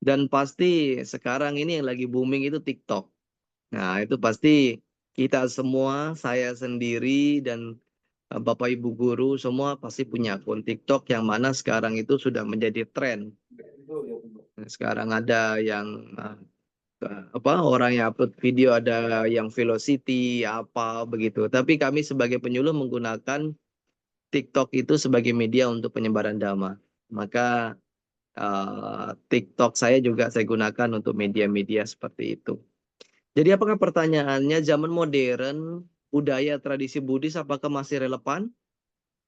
Dan pasti sekarang ini yang lagi booming itu TikTok. Nah, itu pasti kita semua, saya sendiri dan Bapak Ibu guru semua pasti punya akun TikTok yang mana sekarang itu sudah menjadi tren. Nah, sekarang ada yang apa orang yang upload video, ada yang velocity apa begitu. Tapi kami sebagai penyuluh menggunakan TikTok itu sebagai media untuk penyebaran dhamma. Maka TikTok saya juga saya gunakan untuk media-media seperti itu. Jadi apakah pertanyaannya zaman modern budaya tradisi Buddhis apakah masih relevan?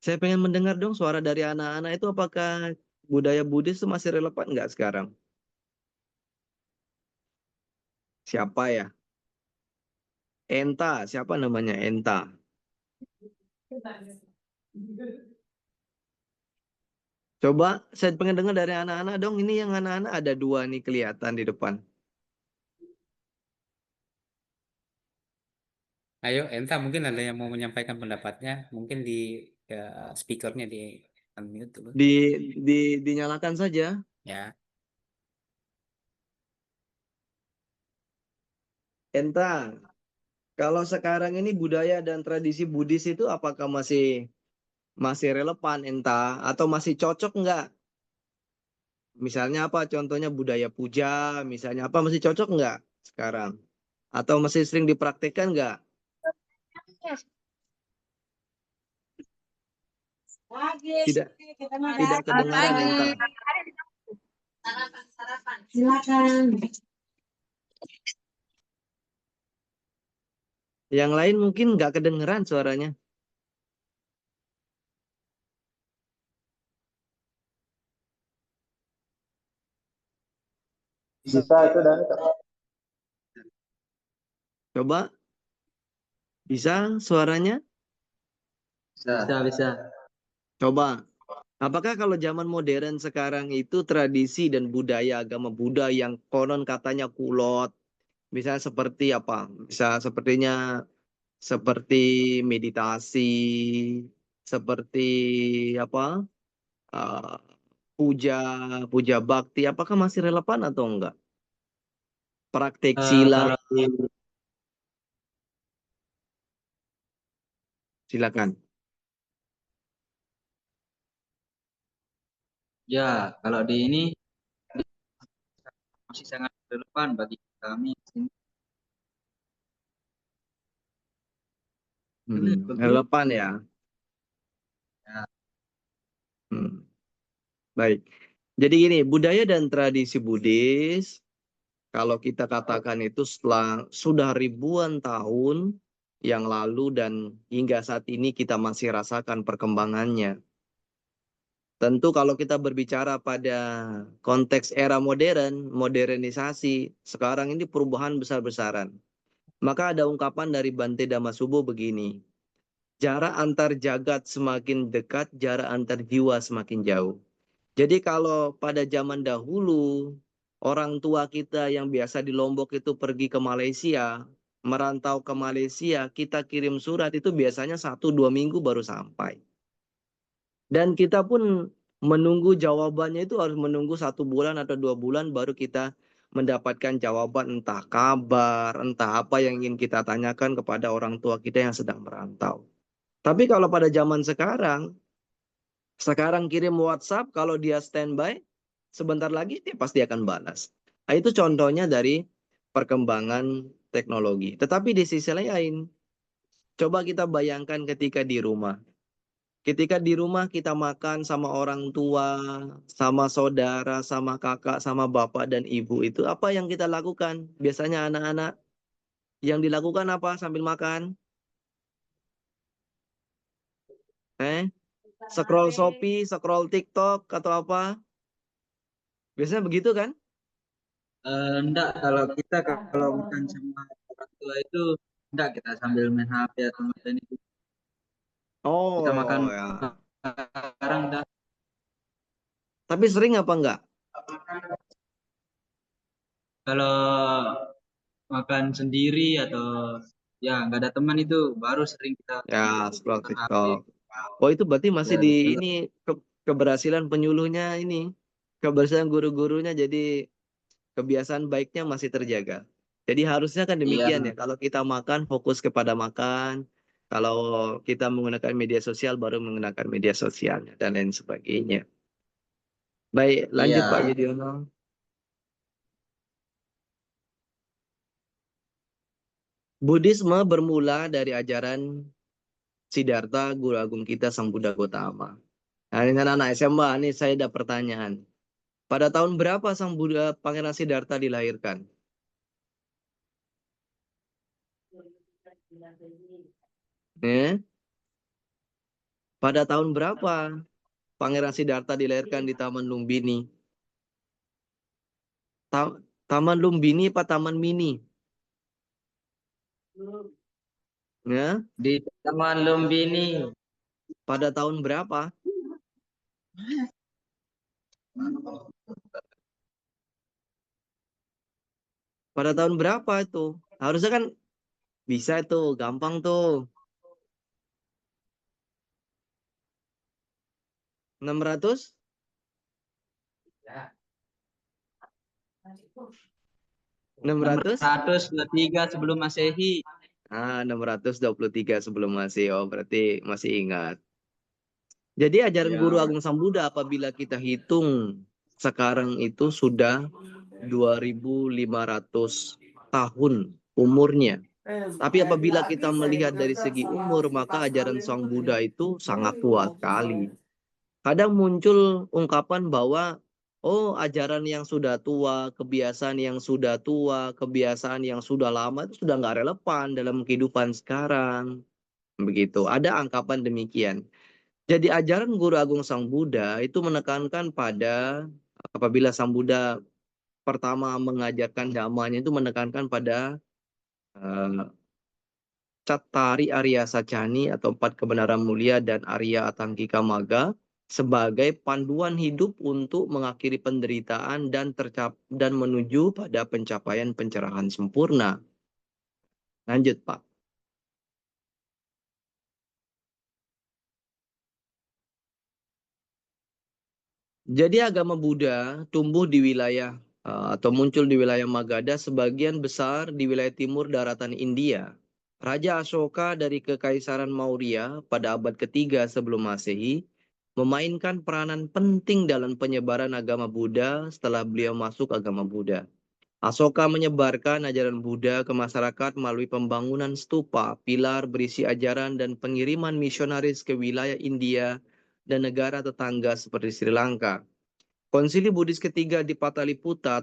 Saya pengen mendengar dong suara dari anak-anak itu apakah budaya Buddhis itu masih relevan nggak sekarang? Siapa ya? Enta, siapa namanya Enta? Coba saya pengen dengar dari anak-anak dong. Ini yang anak-anak ada dua nih kelihatan di depan. Ayo, Enta mungkin ada yang mau menyampaikan pendapatnya, mungkin di ya, speakernya di unmute dulu. Dinyalakan saja. Ya, Enta, kalau sekarang ini budaya dan tradisi Buddhis itu apakah masih masih relevan Enta atau masih cocok nggak? Misalnya apa? Contohnya budaya puja, misalnya apa masih cocok nggak sekarang? Atau masih sering dipraktekkan nggak? Tidak, tidak kedengaran Enta. Silakan. Yang lain mungkin nggak kedengeran suaranya. Bisa itu dan Coba, bisa suaranya? bisa. Coba. Apakah kalau zaman modern sekarang itu tradisi dan budaya agama Buddha yang konon katanya kulot, misalnya seperti apa? Bisa sepertinya seperti meditasi, seperti apa? eh, puja, puja bakti, apakah masih relevan atau enggak? Praktek sila, Kalau silakan. ya kalau di ini masih sangat relevan bagi kami di sini. Betul. Relevan ya. Ya, Hmm, baik. Jadi gini, budaya dan tradisi Buddhis kalau kita katakan itu setelah sudah ribuan tahun yang lalu dan hingga saat ini kita masih rasakan perkembangannya. Tentu kalau kita berbicara pada konteks era modern, modernisasi, sekarang ini perubahan besar-besaran. Maka ada ungkapan dari Bante Dhammasubho begini, jarak antar jagat semakin dekat, jarak antar jiwa semakin jauh. Jadi kalau pada zaman dahulu, orang tua kita yang biasa di Lombok itu pergi ke Malaysia, merantau ke Malaysia, kita kirim surat itu biasanya 1-2 minggu baru sampai. Dan kita pun menunggu jawabannya itu harus menunggu 1 bulan atau 2 bulan baru kita mendapatkan jawaban entah kabar, entah apa yang ingin kita tanyakan kepada orang tua kita yang sedang merantau. Tapi kalau pada zaman sekarang kirim WhatsApp, kalau dia standby, sebentar lagi dia pasti akan balas. Nah, itu contohnya dari perkembangan teknologi. Tetapi di sisi lain, coba kita bayangkan ketika di rumah. Ketika di rumah kita makan sama orang tua, sama saudara, sama kakak, sama bapak dan ibu itu apa yang kita lakukan? Biasanya anak-anak yang dilakukan apa sambil makan? Eh, scroll Shopee, scroll TikTok atau apa? Biasanya begitu kan? enggak kalau kita kalau makan sama orang tua itu enggak kita sambil main HP atau main itu kita makan Oh ya. bareng dah. Tapi sering apa enggak? Kalau makan sendiri atau ya nggak ada teman itu baru sering kita Ya, scroll makan HP. TikTok. Oh, itu berarti masih Ya di betul. ini keberhasilan penyuluhnya ini. Keberhasilan guru-gurunya jadi kebiasaan baiknya masih terjaga. Jadi harusnya kan demikian ya. Kalau kita makan, fokus kepada makan. Kalau kita menggunakan media sosial, baru menggunakan media sosialnya dan lain sebagainya. Baik, lanjut Pak Yudhoyono. Buddhisme bermula dari ajaran Siddhartha, guru agung kita Sang Buddha Gautama. Nah, ini anak-anak SMA, ini saya ada pertanyaan. Pada tahun berapa Sang Buddha Pangeran Siddhartha dilahirkan? Ya? Pada tahun berapa Pangeran Siddhartha dilahirkan di Taman Lumbini? Taman Lumbini apa Taman Mini? Ya? Di Taman Lumbini. Pada tahun berapa? Pada tahun berapa itu? Harusnya kan bisa itu, gampang tuh. 600? 600? 623 sebelum Masehi. 623 sebelum Masehi. Oh, berarti masih ingat. Jadi ajaran Guru Agung Sang Buddha apabila kita hitung sekarang itu sudah 2.500 tahun umurnya. Tapi apabila kita melihat dari segi umur, maka ajaran Sang Buddha itu sangat tua sekali. Kadang muncul ungkapan bahwa oh, ajaran yang sudah tua, kebiasaan yang sudah tua, kebiasaan yang sudah lama itu sudah nggak relevan dalam kehidupan sekarang. Begitu. Ada anggapan demikian. Jadi ajaran Guru Agung Sang Buddha itu menekankan pada apabila Sang Buddha pertama mengajarkan dhammanya itu menekankan pada Cattari Arya Sacani atau 4 kebenaran mulia dan Arya Atangkika Magga sebagai panduan hidup untuk mengakhiri penderitaan dan menuju pada pencapaian pencerahan sempurna. Lanjut, Pak. Jadi agama Buddha tumbuh di wilayah atau muncul di wilayah Magadha, sebagian besar di wilayah timur daratan India. Raja Ashoka dari Kekaisaran Maurya pada abad ketiga sebelum Masehi memainkan peranan penting dalam penyebaran agama Buddha setelah beliau masuk agama Buddha. Ashoka menyebarkan ajaran Buddha ke masyarakat melalui pembangunan stupa, pilar berisi ajaran dan pengiriman misionaris ke wilayah India dan negara tetangga seperti Sri Lanka. Konsili Buddhis ketiga di Pataliputra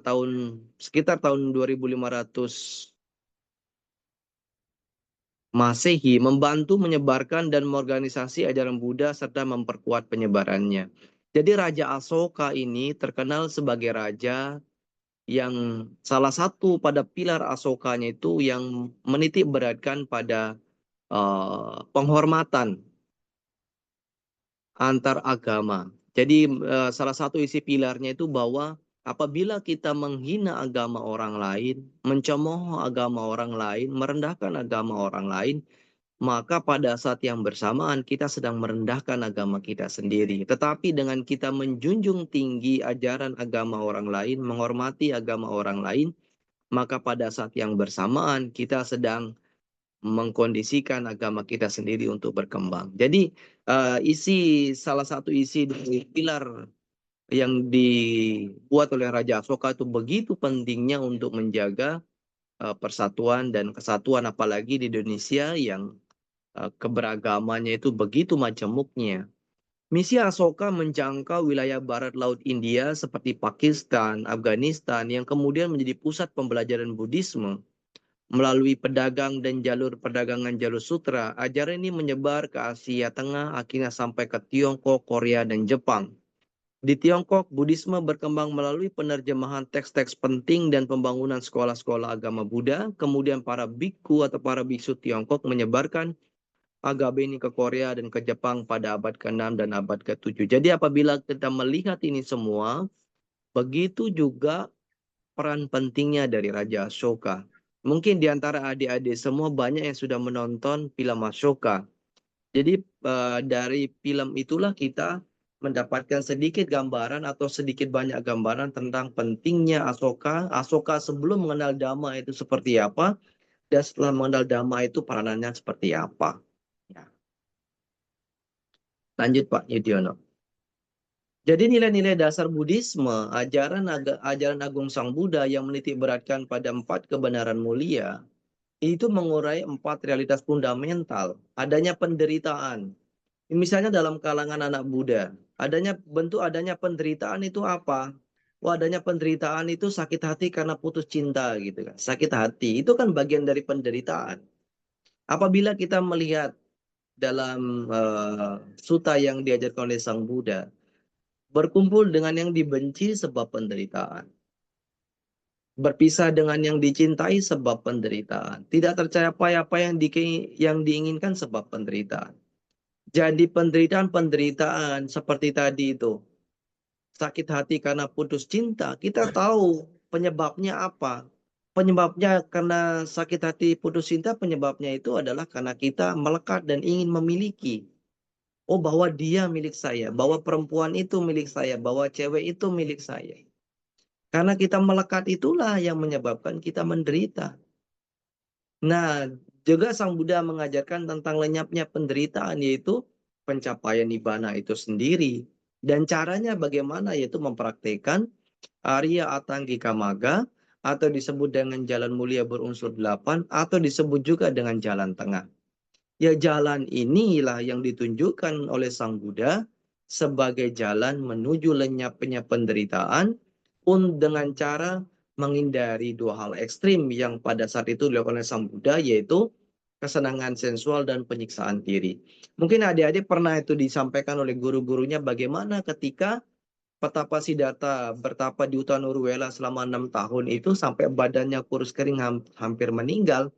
sekitar tahun 2500 Masehi membantu menyebarkan dan mengorganisasi ajaran Buddha serta memperkuat penyebarannya. Jadi Raja Asoka ini terkenal sebagai raja yang salah satu pada pilar Asokanya itu yang menitik beratkan pada penghormatan antar agama. Jadi salah satu isi pilarnya itu bahwa apabila kita menghina agama orang lain, mencemooh agama orang lain, merendahkan agama orang lain, maka pada saat yang bersamaan kita sedang merendahkan agama kita sendiri. Tetapi dengan kita menjunjung tinggi ajaran agama orang lain, menghormati agama orang lain, maka pada saat yang bersamaan kita sedang mengkondisikan agama kita sendiri untuk berkembang. Jadi salah satu isi dari pilar yang dibuat oleh Raja Asoka itu begitu pentingnya untuk menjaga persatuan dan kesatuan, apalagi di Indonesia yang keberagamannya itu begitu majemuknya. Misi Asoka menjangkau wilayah barat laut India seperti Pakistan, Afghanistan yang kemudian menjadi pusat pembelajaran Buddhisme. Melalui pedagang dan jalur perdagangan jalur sutra, ajaran ini menyebar ke Asia Tengah, akhirnya sampai ke Tiongkok, Korea, dan Jepang. Di Tiongkok, Buddhisme berkembang melalui penerjemahan teks-teks penting dan pembangunan sekolah-sekolah agama Buddha. Kemudian para bhikkhu atau para biksu Tiongkok menyebarkan agama ini ke Korea dan ke Jepang pada abad ke-6 dan abad ke-7. Jadi apabila kita melihat ini semua, begitu juga peran pentingnya dari Raja Ashoka. Mungkin di antara adik-adik semua banyak yang sudah menonton film Ashoka. Jadi dari film itulah kita mendapatkan sedikit gambaran atau sedikit banyak gambaran tentang pentingnya Asoka. Asoka sebelum mengenal Dhamma itu seperti apa, dan setelah mengenal Dhamma itu peranannya seperti apa. Ya. Lanjut Pak Yudhoyono. Jadi nilai-nilai dasar Buddhisme, ajaran agung Sang Buddha yang menitik beratkan pada 4 kebenaran mulia, itu mengurai 4 realitas fundamental. Adanya penderitaan. Misalnya dalam kalangan anak Buddha, adanya penderitaan itu apa? Wah, adanya penderitaan itu sakit hati karena putus cinta gitu kan. Sakit hati itu kan bagian dari penderitaan. Apabila kita melihat dalam sutta yang diajarkan oleh Sang Buddha, berkumpul dengan yang dibenci sebab penderitaan. Berpisah dengan yang dicintai sebab penderitaan. Tidak tercapai apa yang diinginkan sebab penderitaan. Jadi penderitaan seperti tadi itu. Sakit hati karena putus cinta. Kita tahu penyebabnya apa. Penyebabnya karena sakit hati putus cinta, penyebabnya itu adalah karena kita melekat dan ingin memiliki. Oh, bahwa dia milik saya, bahwa perempuan itu milik saya, bahwa cewek itu milik saya. Karena kita melekat itulah yang menyebabkan kita menderita. Nah, juga Sang Buddha mengajarkan tentang lenyapnya penderitaan, yaitu pencapaian nibbana itu sendiri. Dan caranya bagaimana, yaitu mempraktekkan Arya Atanggika Magga, atau disebut dengan jalan mulia berunsur 8, atau disebut juga dengan jalan tengah. Ya, jalan inilah yang ditunjukkan oleh Sang Buddha sebagai jalan menuju lenyapnya penderitaan dengan cara menghindari 2 hal ekstrim yang pada saat itu dilakukan oleh Sang Buddha, yaitu kesenangan sensual dan penyiksaan diri. Mungkin adik-adik pernah itu disampaikan oleh guru-gurunya bagaimana ketika Petapa Siddhartha bertapa di hutan Urwela selama 6 tahun itu sampai badannya kurus kering hampir meninggal.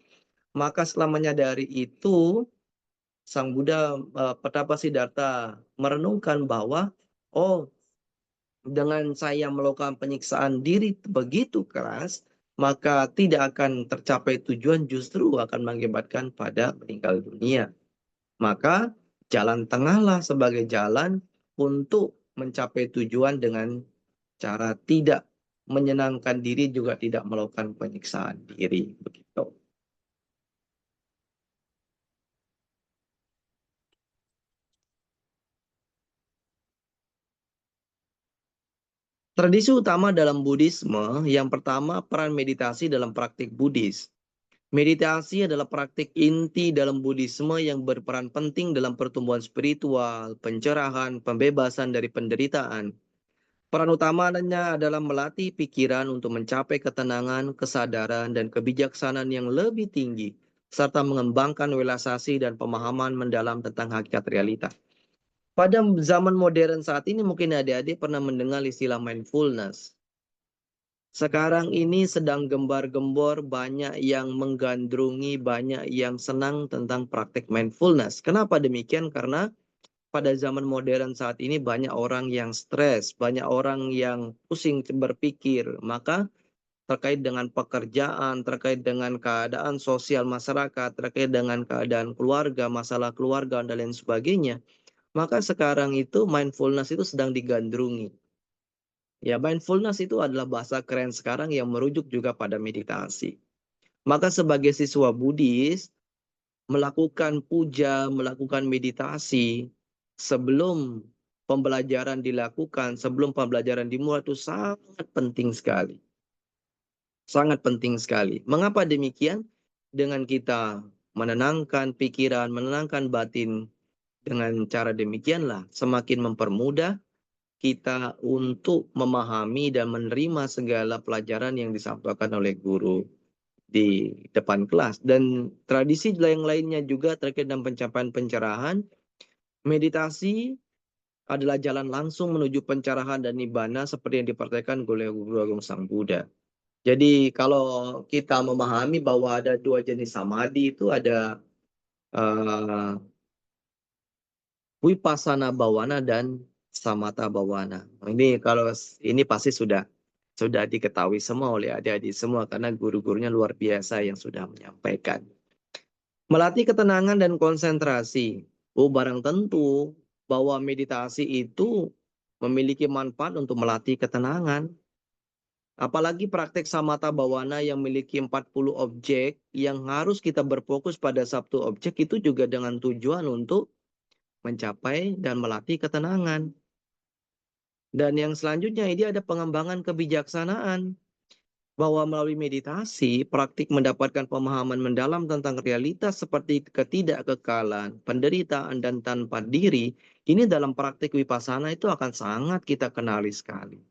Maka setelah menyadari itu, Sang Buddha Petapa Siddhartha merenungkan bahwa, oh, dengan saya melakukan penyiksaan diri begitu keras, maka tidak akan tercapai tujuan, justru akan mengakibatkan pada meninggal dunia. Maka jalan tengahlah sebagai jalan untuk mencapai tujuan dengan cara tidak menyenangkan diri, juga tidak melakukan penyiksaan diri. Begitu. Tradisi utama dalam Buddhisme, yang pertama peran meditasi dalam praktik Buddhis. Meditasi adalah praktik inti dalam Buddhisme yang berperan penting dalam pertumbuhan spiritual, pencerahan, pembebasan dari penderitaan. Peran utamanya adalah melatih pikiran untuk mencapai ketenangan, kesadaran, dan kebijaksanaan yang lebih tinggi, serta mengembangkan realisasi dan pemahaman mendalam tentang hakikat realita. Pada zaman modern saat ini mungkin adik-adik pernah mendengar istilah mindfulness. Sekarang ini sedang gembar-gembor, banyak yang menggandrungi, banyak yang senang tentang praktek mindfulness. Kenapa demikian? Karena pada zaman modern saat ini banyak orang yang stres, banyak orang yang pusing berpikir. Maka terkait dengan pekerjaan, terkait dengan keadaan sosial masyarakat, terkait dengan keadaan keluarga, masalah keluarga, dan lain sebagainya. Maka sekarang itu mindfulness itu sedang digandrungi. Ya, mindfulness itu adalah bahasa keren sekarang yang merujuk juga pada meditasi. Maka sebagai siswa Buddhis, melakukan puja, melakukan meditasi sebelum pembelajaran dilakukan, sebelum pembelajaran dimulai itu sangat penting sekali. Sangat penting sekali. Mengapa demikian? Dengan kita menenangkan pikiran, menenangkan batin, dengan cara demikianlah semakin mempermudah kita untuk memahami dan menerima segala pelajaran yang disampaikan oleh guru di depan kelas. Dan tradisi yang lainnya juga terkait dengan pencapaian pencerahan. Meditasi adalah jalan langsung menuju pencerahan dan nibbana seperti yang dipraktikkan oleh Guru Agung Sang Buddha. Jadi kalau kita memahami bahwa ada 2 jenis samadhi, itu ada Vipassana Bhawana dan Samatha Bhawana. Ini pasti sudah diketahui semua oleh adik-adik semua, karena guru-gurunya luar biasa yang sudah menyampaikan. Melatih ketenangan dan konsentrasi. Barang tentu bahwa meditasi itu memiliki manfaat untuk melatih ketenangan. Apalagi praktek samatha bawana yang memiliki 40 objek yang harus kita berfokus pada satu objek itu juga dengan tujuan untuk mencapai dan melatih ketenangan. Dan yang selanjutnya ini ada pengembangan kebijaksanaan. Bahwa melalui meditasi, praktik mendapatkan pemahaman mendalam tentang realitas seperti ketidakkekalan, penderitaan, dan tanpa diri, ini dalam praktik vipassana itu akan sangat kita kenali sekali.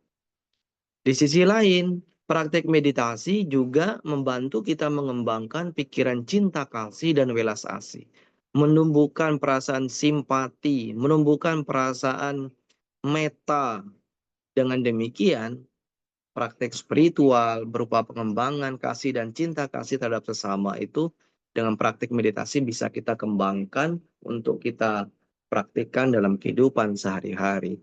Di sisi lain, praktik meditasi juga membantu kita mengembangkan pikiran cinta kasih dan welas asih. Menumbuhkan perasaan simpati, menumbuhkan perasaan metta. Dengan demikian, praktek spiritual berupa pengembangan kasih dan cinta kasih terhadap sesama itu dengan praktik meditasi bisa kita kembangkan untuk kita praktikkan dalam kehidupan sehari-hari.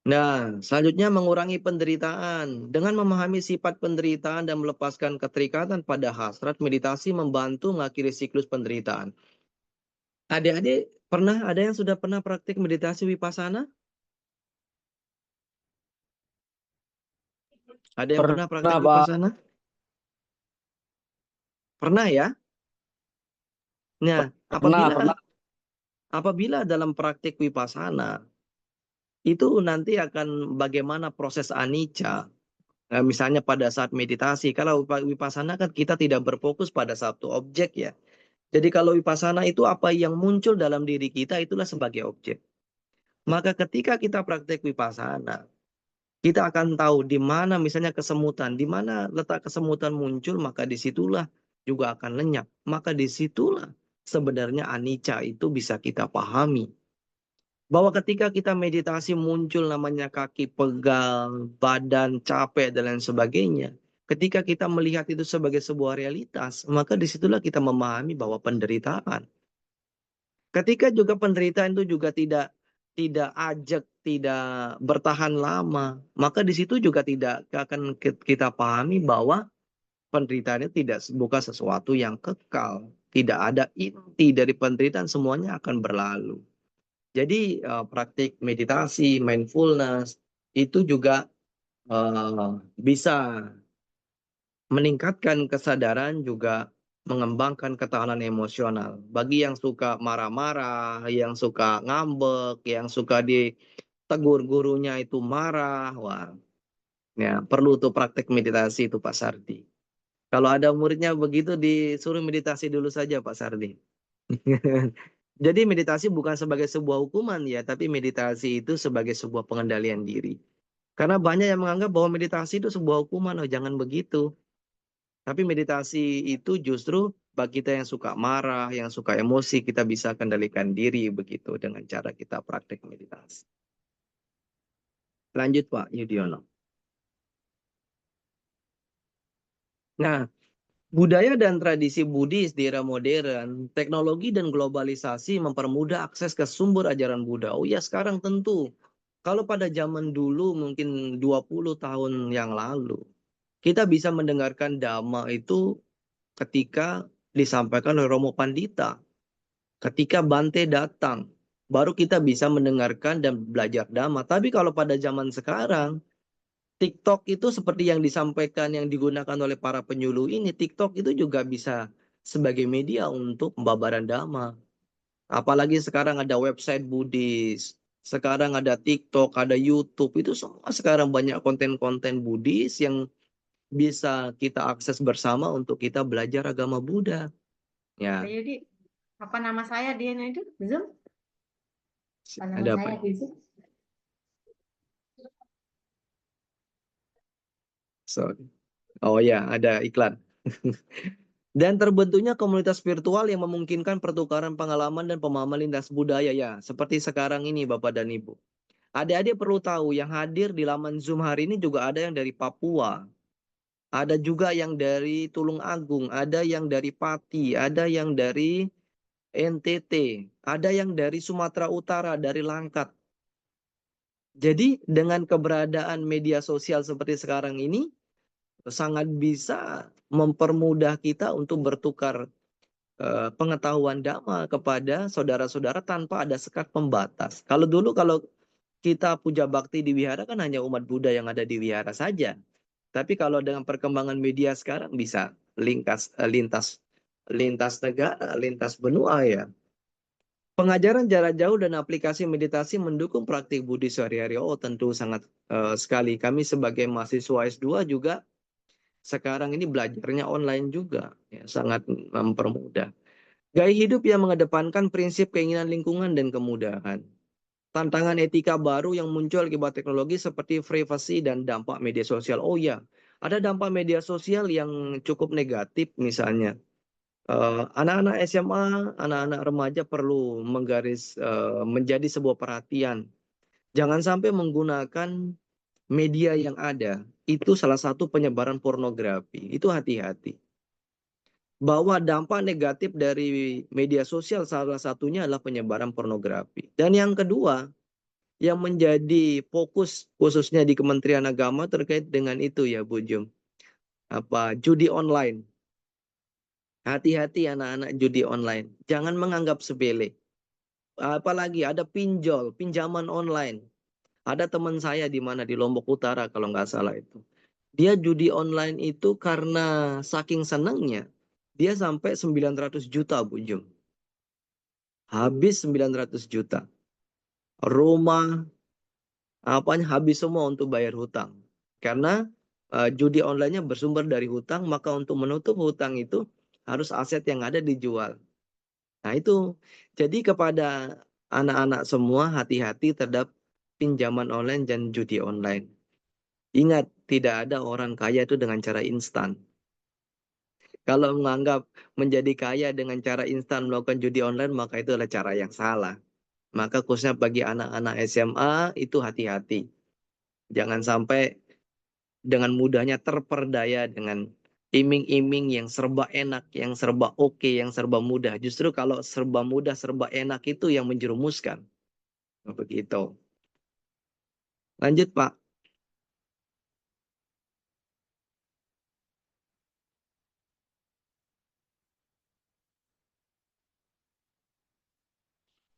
Nah, selanjutnya mengurangi penderitaan. Dengan memahami sifat penderitaan dan melepaskan keterikatan pada hasrat, meditasi membantu mengakhiri siklus penderitaan. Adik-adik, ada yang sudah pernah praktik meditasi vipassana? Ada yang pernah praktik Pak. vipassana? Pernah ya? Nah, Pernah. apabila dalam praktik vipassana, itu nanti akan bagaimana proses anicca. Misalnya pada saat meditasi, kalau vipassana kan kita tidak berfokus pada satu objek ya. Jadi kalau vipassana itu apa yang muncul dalam diri kita itulah sebagai objek. Maka ketika kita praktek vipassana, kita akan tahu di mana misalnya kesemutan, di mana letak kesemutan muncul, maka disitulah juga akan lenyap. Maka disitulah sebenarnya anicca itu bisa kita pahami. Bahwa ketika kita meditasi muncul namanya kaki pegal, badan capek, dan lain sebagainya. Ketika kita melihat itu sebagai sebuah realitas, maka disitulah kita memahami bahwa penderitaan. Ketika juga penderitaan itu juga tidak ajak, tidak bertahan lama, maka di situ juga tidak akan kita pahami bahwa penderitaan itu bukan sesuatu yang kekal. Tidak ada inti dari penderitaan, semuanya akan berlalu. Jadi praktik meditasi, mindfulness itu juga bisa meningkatkan kesadaran, juga mengembangkan ketahanan emosional. Bagi yang suka marah-marah, yang suka ngambek, yang suka ditegur gurunya itu marah, wah, ya perlu tuh praktik meditasi itu Pak Sardi. Kalau ada muridnya begitu disuruh meditasi dulu saja Pak Sardi. Jadi meditasi bukan sebagai sebuah hukuman ya, tapi meditasi itu sebagai sebuah pengendalian diri. Karena banyak yang menganggap bahwa meditasi itu sebuah hukuman, oh jangan begitu. Tapi meditasi itu justru bagi kita yang suka marah, yang suka emosi, kita bisa kendalikan diri begitu dengan cara kita praktek meditasi. Lanjut Pak Yudhoyono. Nah, budaya dan tradisi Buddhis di era modern, teknologi dan globalisasi mempermudah akses ke sumber ajaran Buddha. Oh ya, sekarang tentu. Kalau pada zaman dulu mungkin 20 tahun yang lalu, kita bisa mendengarkan Dhamma itu ketika disampaikan oleh Romo Pandita. Ketika Bante datang, baru kita bisa mendengarkan dan belajar Dhamma. Tapi kalau pada zaman sekarang, TikTok itu seperti yang disampaikan, yang digunakan oleh para penyuluh ini, TikTok itu juga bisa sebagai media untuk pembabaran Dhamma. Apalagi sekarang ada website Buddhis, sekarang ada TikTok, ada YouTube, itu semua sekarang banyak konten-konten Buddhis yang bisa kita akses bersama untuk kita belajar agama Buddha. Ya. Jadi apa nama saya di itu Zoom? Ada apa? Di Zoom? Sorry. Oh ya, ada iklan. Dan terbentuknya komunitas virtual yang memungkinkan pertukaran pengalaman dan pemahaman lintas budaya ya. Seperti sekarang ini Bapak dan Ibu. Adik-adik perlu tahu yang hadir di laman Zoom hari ini juga ada yang dari Papua. Ada juga yang dari Tulung Agung, ada yang dari Pati, ada yang dari NTT, ada yang dari Sumatera Utara, dari Langkat. Jadi dengan keberadaan media sosial seperti sekarang ini, sangat bisa mempermudah kita untuk bertukar pengetahuan dhamma kepada saudara-saudara tanpa ada sekat pembatas. Kalau dulu kalau kita puja bakti di wihara kan hanya umat Buddha yang ada di wihara saja. Tapi kalau dengan perkembangan media sekarang bisa lintas negara, lintas benua ya. Pengajaran jarak jauh dan aplikasi meditasi mendukung praktik Buddhis sehari-hari. Oh, tentu sangat sekali. Kami sebagai mahasiswa S2 juga sekarang ini belajarnya online juga, ya, sangat mempermudah. Gaya hidup yang mengedepankan prinsip keinginan lingkungan dan kemudahan. Tantangan etika baru yang muncul akibat teknologi seperti privasi dan dampak media sosial. Oh ya, ada dampak media sosial yang cukup negatif misalnya. Anak-anak SMA, anak-anak remaja perlu menjadi sebuah perhatian. Jangan sampai menggunakan media yang ada. Itu salah satu penyebaran pornografi. Itu hati-hati. Bahwa dampak negatif dari media sosial salah satunya adalah penyebaran pornografi. Dan yang kedua, yang menjadi fokus khususnya di Kementerian Agama terkait dengan itu ya Bu Jum. Judi online. Hati-hati anak-anak judi online. Jangan menganggap sepele. Apalagi ada pinjaman online. Ada teman saya di mana di Lombok Utara kalau nggak salah itu. Dia judi online itu karena saking senangnya. Dia sampai 900 juta Bu Jum. Habis 900 juta. Rumah, habis semua untuk bayar hutang. Karena judi online-nya bersumber dari hutang, maka untuk menutup hutang itu harus aset yang ada dijual. Nah itu, jadi kepada anak-anak semua hati-hati terhadap pinjaman online dan judi online. Ingat, tidak ada orang kaya itu dengan cara instan. Kalau menganggap menjadi kaya dengan cara instan melakukan judi online, maka itu adalah cara yang salah. Maka khususnya bagi anak-anak SMA itu hati-hati. Jangan sampai dengan mudahnya terperdaya dengan iming-iming yang serba enak, yang serba oke, yang serba mudah. Justru kalau serba mudah, serba enak itu yang menjerumuskan. Begitu. Lanjut, Pak.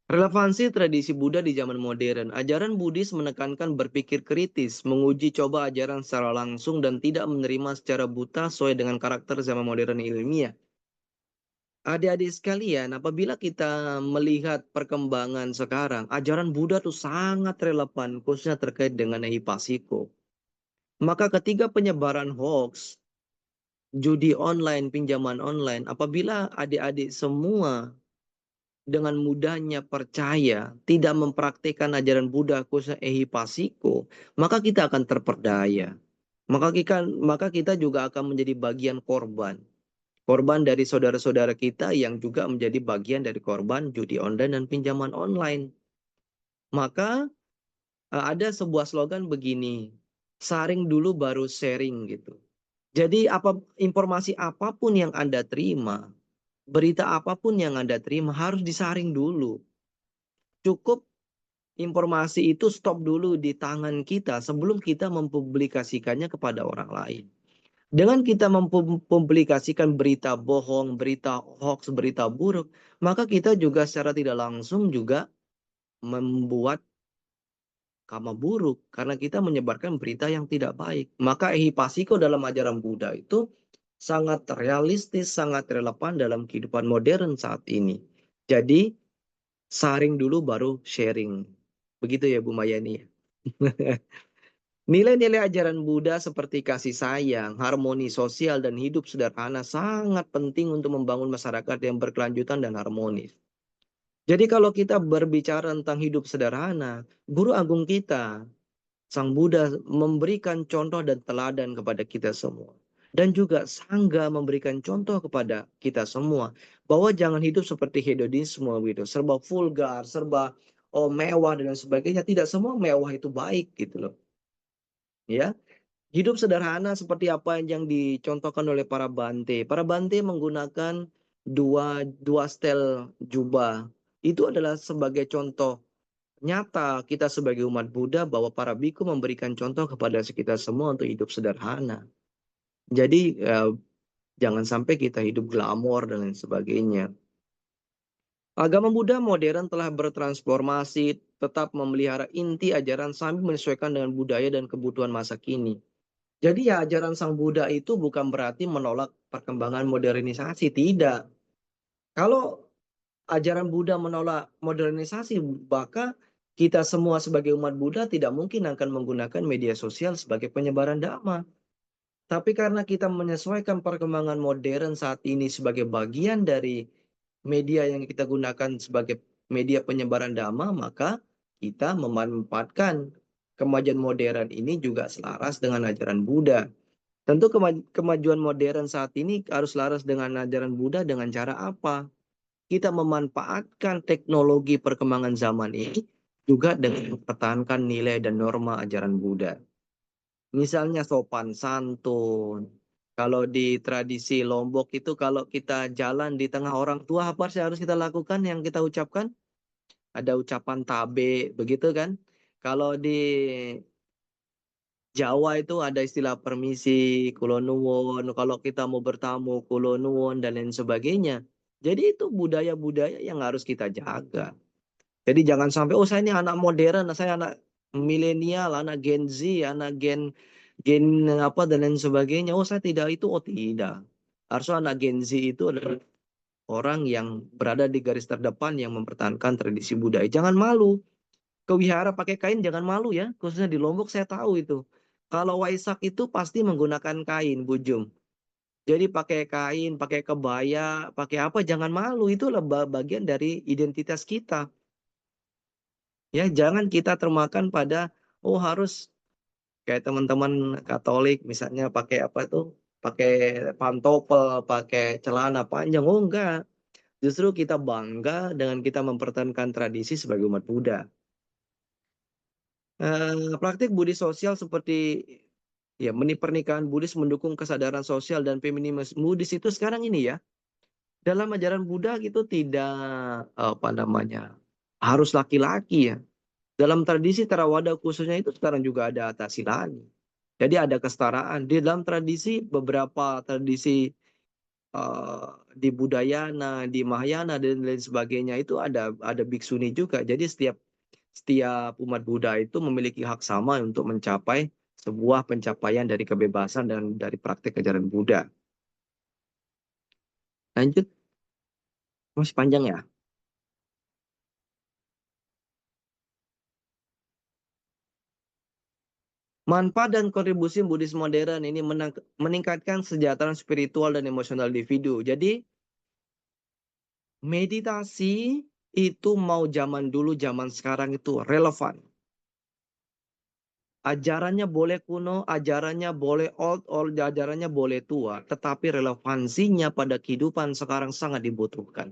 Relevansi tradisi Buddha di zaman modern. Ajaran Buddhis menekankan berpikir kritis, menguji coba ajaran secara langsung, dan tidak menerima secara buta sesuai dengan karakter zaman modern ilmiah. Adik-adik sekalian, apabila kita melihat perkembangan sekarang, ajaran Buddha itu sangat relevan, khususnya terkait dengan Ehipasiko. Maka ketika penyebaran hoax, judi online, pinjaman online, apabila adik-adik semua dengan mudahnya percaya, tidak mempraktikkan ajaran Buddha khususnya Ehipasiko, maka kita akan terperdaya. Maka kita juga akan menjadi bagian korban. Korban dari saudara-saudara kita yang juga menjadi bagian dari korban judi online dan pinjaman online. Maka ada sebuah slogan begini, saring dulu baru sharing gitu. Jadi informasi apapun yang Anda terima, berita apapun yang Anda terima harus disaring dulu. Cukup informasi itu stop dulu di tangan kita sebelum kita mempublikasikannya kepada orang lain. Dengan kita mempublikasikan berita bohong, berita hoax, berita buruk, maka kita juga secara tidak langsung juga membuat karma buruk karena kita menyebarkan berita yang tidak baik. Maka Ehipasiko dalam ajaran Buddha itu sangat realistis, sangat relevan dalam kehidupan modern saat ini. Jadi saring dulu baru sharing. Begitu ya Bu Mayani. Nilai-nilai ajaran Buddha seperti kasih sayang, harmoni sosial, dan hidup sederhana sangat penting untuk membangun masyarakat yang berkelanjutan dan harmonis. Jadi kalau kita berbicara tentang hidup sederhana, Guru Agung kita, Sang Buddha memberikan contoh dan teladan kepada kita semua. Dan juga Sangha memberikan contoh kepada kita semua. Bahwa jangan hidup seperti hedonisme gitu. Serba vulgar, serba mewah dan sebagainya. Tidak semua mewah itu baik gitu loh. Ya, hidup sederhana seperti apa yang dicontohkan oleh para Bante. Para Bante menggunakan dua setel jubah. Itu adalah sebagai contoh nyata kita sebagai umat Buddha bahwa para biku memberikan contoh kepada kita semua untuk hidup sederhana. Jadi jangan sampai kita hidup glamor dan lain sebagainya. Agama Buddha modern telah bertransformasi, tetap memelihara inti ajaran sambil menyesuaikan dengan budaya dan kebutuhan masa kini. Jadi ya ajaran Sang Buddha itu bukan berarti menolak perkembangan modernisasi, tidak. Kalau ajaran Buddha menolak modernisasi, maka kita semua sebagai umat Buddha tidak mungkin akan menggunakan media sosial sebagai penyebaran dhamma. Tapi karena kita menyesuaikan perkembangan modern saat ini sebagai bagian dari media yang kita gunakan sebagai media penyebaran dhamma, maka kita memanfaatkan kemajuan modern ini juga selaras dengan ajaran Buddha. Tentu kemajuan modern saat ini harus selaras dengan ajaran Buddha dengan cara apa? Kita memanfaatkan teknologi perkembangan zaman ini juga dengan mempertahankan nilai dan norma ajaran Buddha. Misalnya sopan santun. Kalau di tradisi Lombok itu kalau kita jalan di tengah orang tua, apa sih harus kita lakukan yang kita ucapkan? Ada ucapan tabe, begitu kan? Kalau di Jawa itu ada istilah permisi, kulo nuwun, kalau kita mau bertamu kulo nuwun dan lain sebagainya. Jadi itu budaya-budaya yang harus kita jaga. Jadi jangan sampai oh saya ini anak modern, saya anak milenial, anak Gen Z, anak Gen Gen apa dan lain sebagainya. Oh saya tidak itu, oh tidak. Harusnya anak Gen Z itu adalah orang yang berada di garis terdepan yang mempertahankan tradisi budaya. Jangan malu. Ke wihara pakai kain jangan malu ya. Khususnya di Lombok saya tahu itu. Kalau Waisak itu pasti menggunakan kain, Bujum. Jadi pakai kain, pakai kebaya, pakai apa jangan malu. Itulah bagian dari identitas kita. Ya, jangan kita termakan pada oh harus kayak teman-teman Katolik misalnya pakai apa tuh? Pakai pantopel, pakai celana panjang. Oh enggak. Justru kita bangga dengan kita mempertahankan tradisi sebagai umat Buddha. Praktik Budi sosial seperti ya pernikahan Buddhis mendukung kesadaran sosial dan feminisme Buddhis itu sekarang ini ya. Dalam ajaran Buddha gitu tidak apa namanya harus laki-laki ya. Dalam tradisi Theravada khususnya itu sekarang juga ada Tasilani. Jadi ada kesetaraan. Di dalam tradisi beberapa tradisi di Budayana, di Mahayana dan lain sebagainya itu ada biksuni juga. Jadi setiap umat Buddha itu memiliki hak sama untuk mencapai sebuah pencapaian dari kebebasan dan dari praktik ajaran Buddha. Lanjut, masih panjang ya. Manfaat dan kontribusi Buddhis modern ini meningkatkan kesejahteraan spiritual dan emosional individu. Jadi meditasi itu mau zaman dulu, zaman sekarang itu relevan. Ajarannya boleh kuno, ajarannya boleh old, ajarannya boleh tua. Tetapi relevansinya pada kehidupan sekarang sangat dibutuhkan.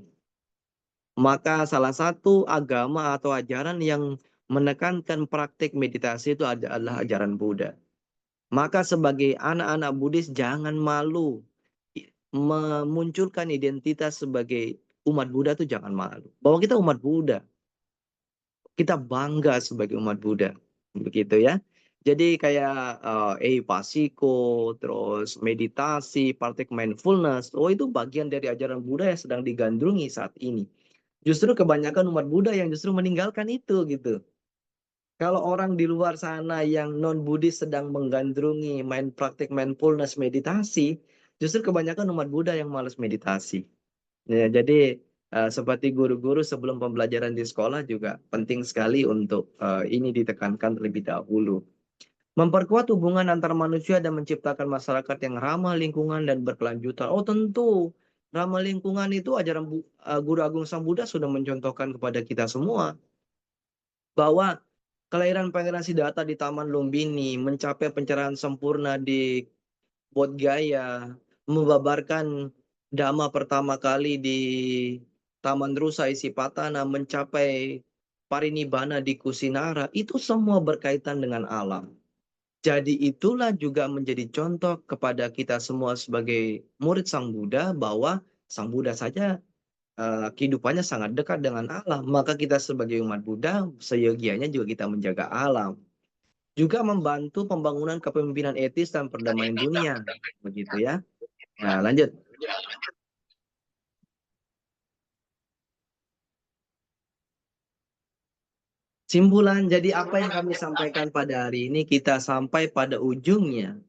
Maka salah satu agama atau ajaran yang menekankan praktik meditasi itu adalah ajaran Buddha. Maka sebagai anak-anak Buddhis jangan malu memunculkan identitas sebagai umat Buddha itu jangan malu. Bahwa kita umat Buddha. Kita bangga sebagai umat Buddha. Begitu ya. Jadi kayak pasiko, terus meditasi, praktik mindfulness. Oh itu bagian dari ajaran Buddha yang sedang digandrungi saat ini. Justru kebanyakan umat Buddha yang justru meninggalkan itu gitu. Kalau orang di luar sana yang non-Buddhis sedang menggandrungi praktik mindfulness meditasi, justru kebanyakan umat Buddha yang malas meditasi. Ya, jadi seperti guru-guru sebelum pembelajaran di sekolah juga penting sekali untuk ini ditekankan terlebih dahulu. Memperkuat hubungan antar manusia dan menciptakan masyarakat yang ramah lingkungan dan berkelanjutan. Oh tentu, ramah lingkungan itu ajaran Guru Agung Sang Buddha sudah mencontohkan kepada kita semua. Bahwa kelahiran Pangeran Siddhartha di Taman Lumbini, mencapai pencerahan sempurna di Bodh Gaya, membabarkan Dhamma pertama kali di Taman Rusa Isipatana, mencapai parinibbana di Kusinara, itu semua berkaitan dengan alam. Jadi itulah juga menjadi contoh kepada kita semua sebagai murid Sang Buddha bahwa Sang Buddha saja kehidupannya sangat dekat dengan alam. Maka kita sebagai umat Buddha seyogianya juga kita menjaga alam. juga membantu pembangunan kepemimpinan etis dan perdamaian dunia. Begitu ya. Nah, lanjut. Simpulan, jadi apa yang kami sampaikan pada hari ini, kita sampai pada ujungnya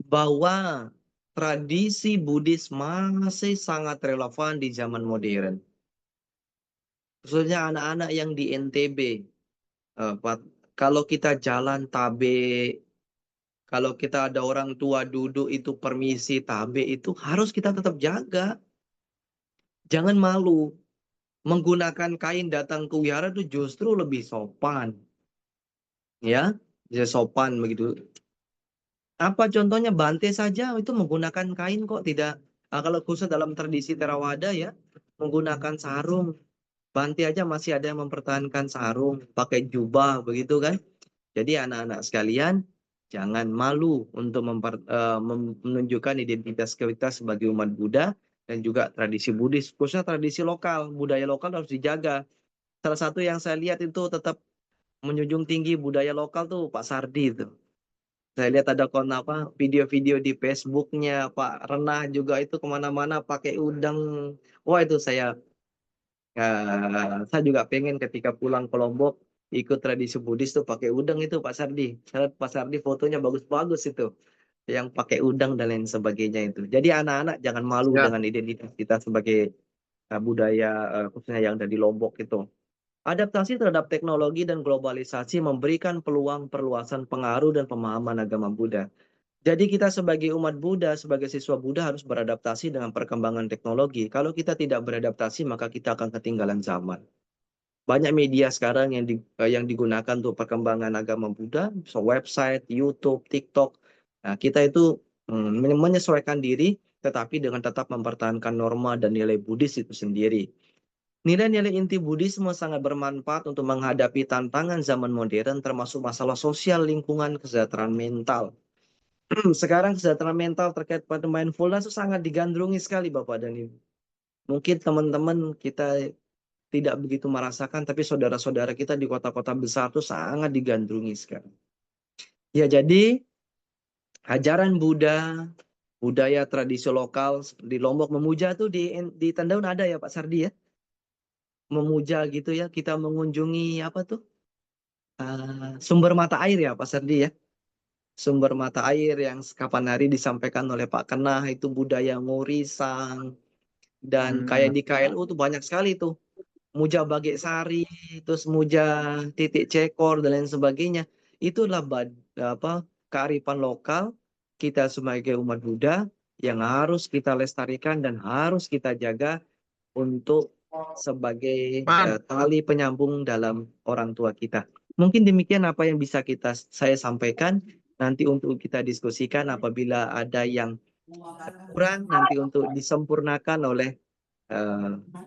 bahwa tradisi Buddhis masih sangat relevan di zaman modern. Khususnya anak-anak yang di NTB. Kalau kita jalan tabe, kalau kita ada orang tua duduk itu permisi tabe, itu harus kita tetap jaga. Jangan malu. Menggunakan kain datang ke wihara itu justru lebih sopan. Ya, bisa sopan begitu. Apa contohnya? Bante saja itu menggunakan kain kok, tidak. Kalau khusus dalam tradisi Theravada ya, menggunakan sarung. Bante aja masih ada yang mempertahankan sarung, pakai jubah begitu kan. Jadi anak-anak sekalian, jangan malu untuk menunjukkan identitas kita sebagai umat Buddha dan juga tradisi Buddhis, khususnya tradisi lokal, budaya lokal harus dijaga. Salah satu yang saya lihat itu tetap menjunjung tinggi budaya lokal tuh Pak Sardi itu. Saya lihat ada video-video di Facebooknya Pak Renah juga itu kemana-mana pakai udang. Wah itu saya juga pengen ketika pulang ke Lombok ikut tradisi Buddhis tuh pakai udang itu Pak Sardi. Saya lihat Pak Sardi fotonya bagus-bagus itu, yang pakai udang dan lain sebagainya itu. Jadi anak-anak jangan malu Ya. dengan identitas kita sebagai budaya khususnya yang ada di Lombok itu. Adaptasi terhadap teknologi dan globalisasi memberikan peluang perluasan pengaruh dan pemahaman agama Buddha. Jadi kita sebagai umat Buddha, sebagai siswa Buddha harus beradaptasi dengan perkembangan teknologi. Kalau kita tidak beradaptasi, maka kita akan ketinggalan zaman. Banyak media sekarang yang digunakan untuk perkembangan agama Buddha, so website, YouTube, TikTok. Nah, kita itu menyesuaikan diri, tetapi dengan tetap mempertahankan norma dan nilai Buddhis itu sendiri. Nilai-nilai inti Buddhisme sangat bermanfaat untuk menghadapi tantangan zaman modern, termasuk masalah sosial, lingkungan, kesejahteraan mental. Sekarang kesejahteraan mental terkait pada mindfulness itu sangat digandrungi sekali Bapak dan Ibu. Mungkin teman-teman kita tidak begitu merasakan, tapi saudara-saudara kita di kota-kota besar itu sangat digandrungi sekarang. Ya, jadi ajaran Buddha, budaya tradisi lokal di Lombok, memuja tuh di Tandaun ada ya Pak Sardi ya? Memuja gitu ya, kita mengunjungi apa tuh? Sumber mata air ya Pak Sardi ya? Sumber mata air yang kapan hari disampaikan oleh Pak Kenah itu budaya Ngorisang, dan kayak di KLU tuh banyak sekali tuh Muja Bagek Sari, terus Muja Titik Cekor dan lain sebagainya. Itulah kearifan lokal kita sebagai umat Buddha yang harus kita lestarikan dan harus kita jaga untuk sebagai tali penyambung dalam orang tua kita. Mungkin demikian apa yang bisa saya sampaikan. Nanti untuk kita diskusikan apabila ada yang kurang nanti untuk disempurnakan oleh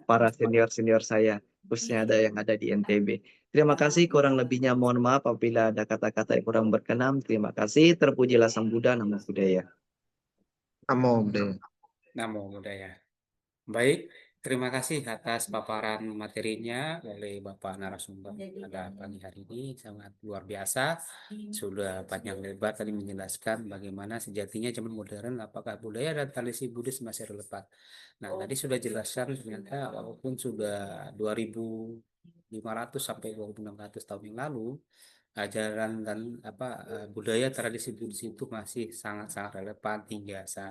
para senior-senior saya, khususnya ada yang ada di NTB. Terima kasih, kurang lebihnya mohon maaf apabila ada kata-kata yang kurang berkenan. Terima kasih, terpujilah Sang Buddha, Namo Buddhaya. Namo Buddhaya. Namo Buddhaya. Baik, terima kasih atas paparan materinya oleh Bapak narasumber pada pagi hari ini. Sangat luar biasa. Sudah panjang lebar tadi menjelaskan bagaimana sejatinya zaman modern apakah budaya dan tradisi Buddhis masih relevan. Nah, tadi sudah jelaskan ternyata walaupun sudah 2500 sampai 2600 tahun yang lalu, ajaran dan budaya tradisi Buddhis itu masih sangat-sangat relevan hingga saat